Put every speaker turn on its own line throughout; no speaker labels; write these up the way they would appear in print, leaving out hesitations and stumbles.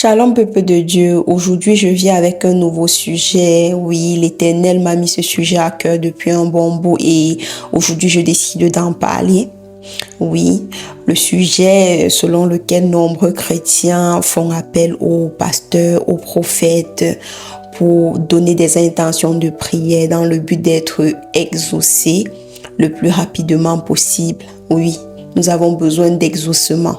Shalom peuple de Dieu, aujourd'hui je viens avec un nouveau sujet. Oui, l'Éternel m'a mis ce sujet à cœur depuis un bon bout et aujourd'hui je décide d'en parler. Oui, le sujet selon lequel nombreux chrétiens font appel aux pasteurs, aux prophètes pour donner des intentions de prière dans le but d'être exaucés le plus rapidement possible. Oui, nous avons besoin d'exaucement.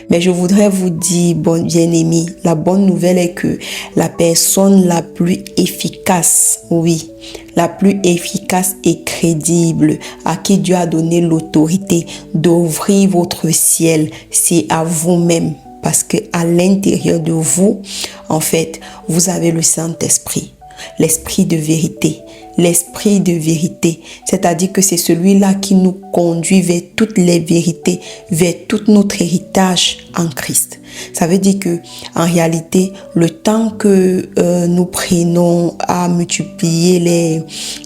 Mais je voudrais vous dire, bien-aimés, la bonne nouvelle est que la personne la plus efficace, oui, la plus efficace et crédible à qui Dieu a donné l'autorité d'ouvrir votre ciel, c'est à vous-même. Parce que à l'intérieur de vous, en fait, vous avez le Saint-Esprit, l'Esprit de vérité. L'esprit de vérité, c'est-à-dire que c'est celui-là qui nous conduit vers toutes les vérités, vers tout notre héritage en Christ. Ça veut dire que en réalité, le temps que nous prenons à multiplier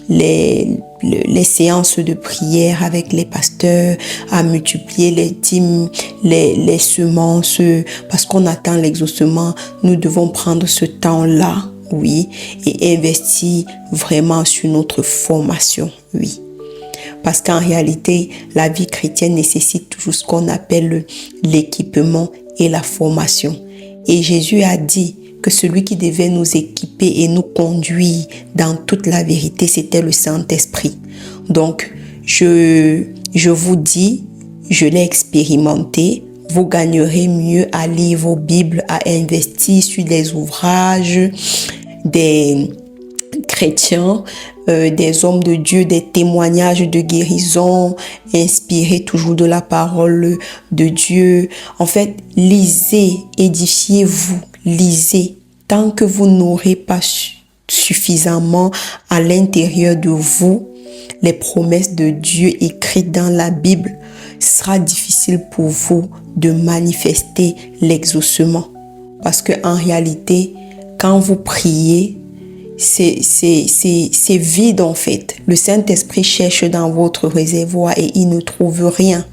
les séances de prière avec les pasteurs, à multiplier les dîmes, les semences, parce qu'on attend l'exaucement, nous devons prendre ce temps-là. Oui, et investir vraiment sur notre formation, oui. Parce qu'en réalité, la vie chrétienne nécessite toujours ce qu'on appelle l'équipement et la formation. Et Jésus a dit que celui qui devait nous équiper et nous conduire dans toute la vérité, c'était le Saint-Esprit. Donc, je vous dis, je l'ai expérimenté. Vous gagnerez mieux à lire vos Bibles, à investir sur des ouvrages, des chrétiens, des hommes de Dieu, des témoignages de guérison, inspirés toujours de la parole de Dieu. En fait, lisez, édifiez-vous, lisez. Tant que vous n'aurez pas suffisamment à l'intérieur de vous les promesses de Dieu écrites dans la Bible, ce sera difficile pour vous de manifester l'exaucement. Parce que en réalité, quand vous priez, c'est vide en fait. Le Saint-Esprit cherche dans votre réservoir et il ne trouve rien.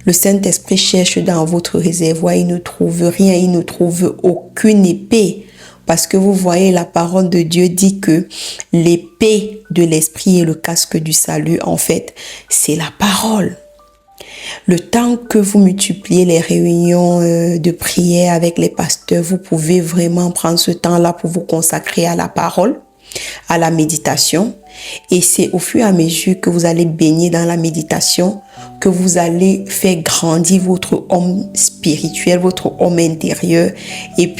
Le Saint-Esprit cherche dans votre réservoir, il ne trouve rien, il ne trouve aucune épée. Parce que vous voyez, la parole de Dieu dit que l'épée de l'esprit et le casque du salut, en fait, c'est la parole. Le temps que vous multipliez les réunions de prière avec les pasteurs, vous pouvez vraiment prendre ce temps-là pour vous consacrer à la parole, à la méditation. Et c'est au fur et à mesure que vous allez baigner dans la méditation que vous allez faire grandir votre homme spirituel, votre homme intérieur. Et puis,